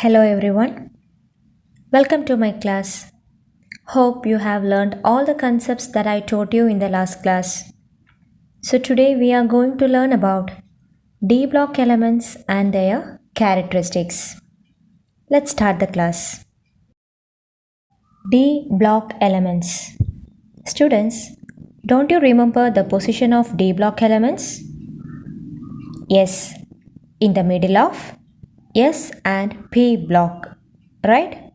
Hello everyone, welcome to my class. Hope you have learned all the concepts that I taught you in the last class. So today we are going to learn about D block elements and their characteristics. Let's start the class. D block elements. Students, don't you remember the position of D block elements? Yes, in the middle of S and P block, right?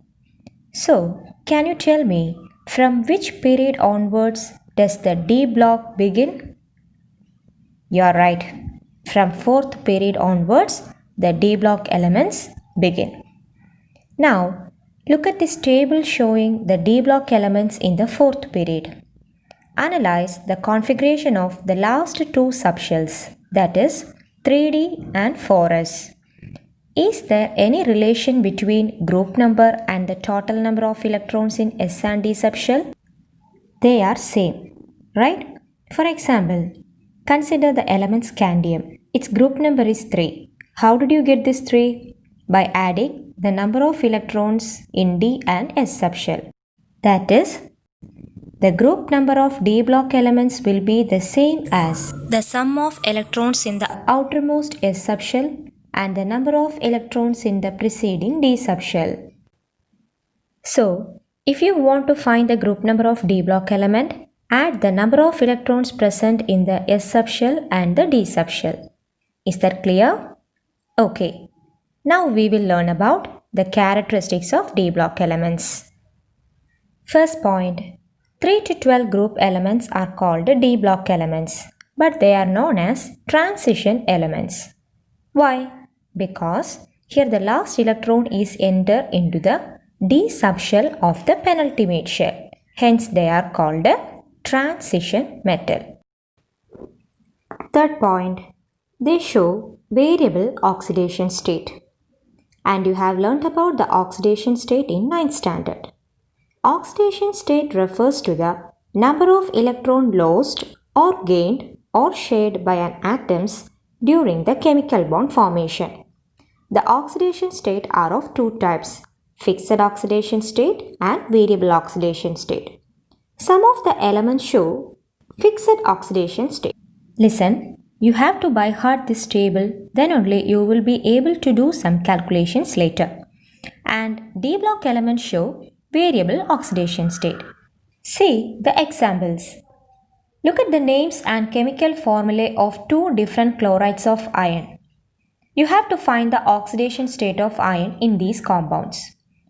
So, can you tell me from which period onwards does the D block begin? You are right. From 4th period onwards, the D block elements begin. Now, look at this table showing the D block elements in the 4th period. Analyze the configuration of the last two subshells, that is 3D and 4S. Is there any relation between group number and the total number of electrons in S and D subshell? They are same, right? For example, consider the element scandium. Its group number is 3. How did you get this 3? By adding the number of electrons in D and S subshell. That is, the group number of D block elements will be the same as the sum of electrons in the outermost S subshell and the number of electrons in the preceding D subshell. So, if you want to find the group number of D block element, add the number of electrons present in the S subshell and the D subshell. Is that clear? Okay. Now we will learn about the characteristics of D block elements. First point. 3 to 12 group elements are called D block elements, but they are known as transition elements. Why? Because here the last electron is entered into the D subshell of the penultimate shell. Hence they are called a transition metal. Third point, they show variable oxidation state. And you have learnt about the oxidation state in 9th standard. Oxidation state refers to the number of electrons lost or gained or shared by an atoms during the chemical bond formation. The oxidation state are of two types, fixed oxidation state and variable oxidation state. Some of the elements show fixed oxidation state. Listen, you have to by heart this table, then only you will be able to do some calculations later. And D block elements show variable oxidation state. See the examples. Look at the names and chemical formulae of two different chlorides of iron. You have to find the oxidation state of iron in these compounds.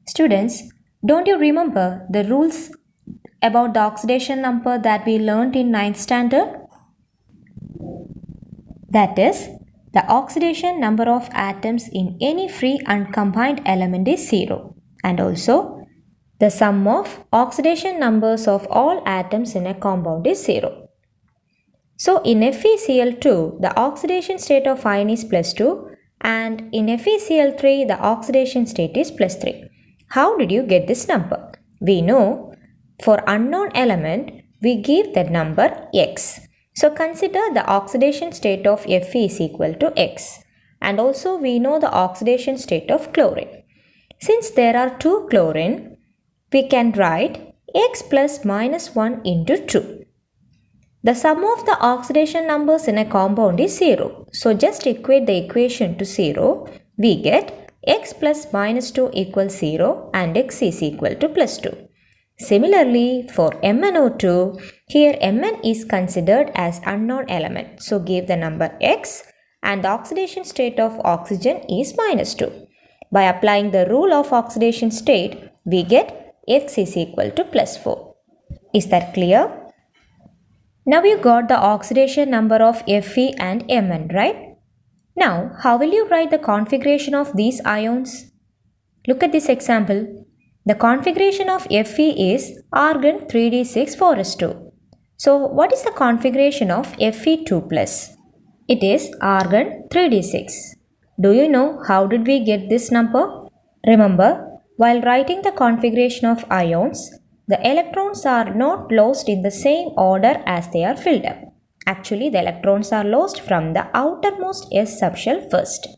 Students, don't you remember the rules about the oxidation number that we learned in 9th standard? That is, the oxidation number of atoms in any free uncombined element is 0. And also, the sum of oxidation numbers of all atoms in a compound is 0. So, in FeCl2, the oxidation state of iron is +2 and in FeCl3, the oxidation state is +3. How did you get this number? We know for unknown element, we give that number x. So, consider the oxidation state of Fe is equal to x. And also, we know the oxidation state of chlorine. Since there are two chlorine, we can write x plus -1 into 2. The sum of the oxidation numbers in a compound is 0. So just equate the equation to 0. We get x plus -2 equals 0 and x is equal to +2. Similarly, for MnO2, here Mn is considered as unknown element. So give the number x and the oxidation state of oxygen is -2. By applying the rule of oxidation state, we get x is equal to +4. Is that clear? Now you got the oxidation number of Fe and Mn, right? Now, how will you write the configuration of these ions? Look at this example. The configuration of Fe is argon 3d6 4s2. So, what is the configuration of Fe2+? It is argon 3d6. Do you know how did we get this number? Remember, while writing the configuration of ions, the electrons are not lost in the same order as they are filled up. Actually, the electrons are lost from the outermost S subshell first.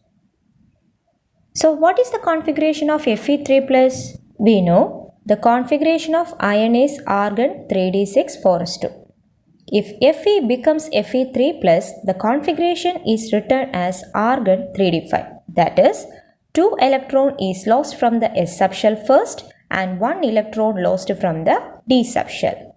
So what is the configuration of Fe3+? We know the configuration of iron is argon 3d6 4s2. If Fe becomes Fe3+, the configuration is written as argon 3d5. That is, 2 electron is lost from the s subshell first and 1 electron lost from the d subshell.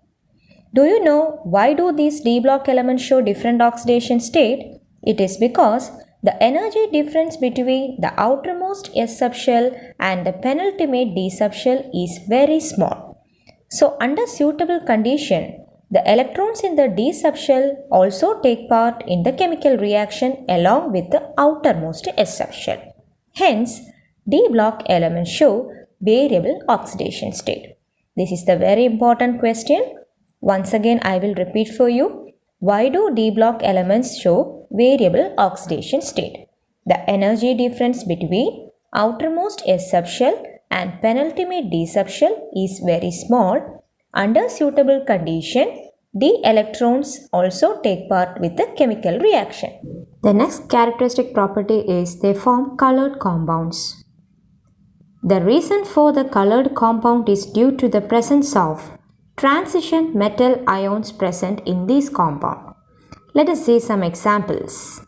Do you know why do these d block elements show different oxidation state? It is because the energy difference between the outermost s subshell and the penultimate d subshell is very small. So under suitable condition, the electrons in the d subshell also take part in the chemical reaction along with the outermost s subshell. Hence, d block elements show variable oxidation state. This is the very important question. Once again, I will repeat for you. Why do d block elements show variable oxidation state? The energy difference between outermost s subshell and penultimate d subshell is very small. Under suitable condition, d electrons also take part with the chemical reaction. The next characteristic property is they form colored compounds. The reason for the colored compound is due to the presence of transition metal ions present in this compound. Let us see some examples.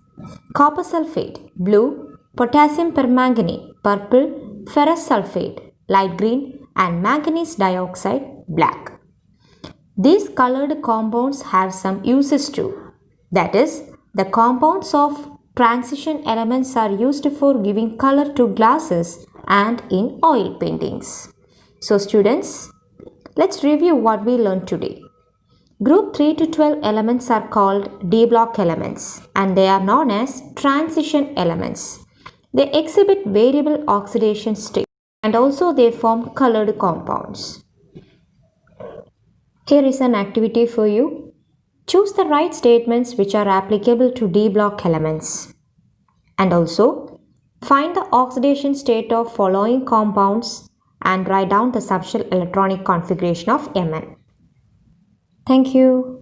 Copper sulfate, blue, potassium permanganate, purple, ferrous sulfate, light green, and manganese dioxide, black. These colored compounds have some uses too. That is, the compounds of transition elements are used for giving color to glasses and in oil paintings. So students, let's review what we learned today. Group 3 to 12 elements are called d block elements and they are known as transition elements. They exhibit variable oxidation state and also they form colored compounds. Here is an activity for you. Choose the right statements which are applicable to d block elements. And also find the oxidation state of following compounds and write down the subshell electronic configuration of Mn. Thank you.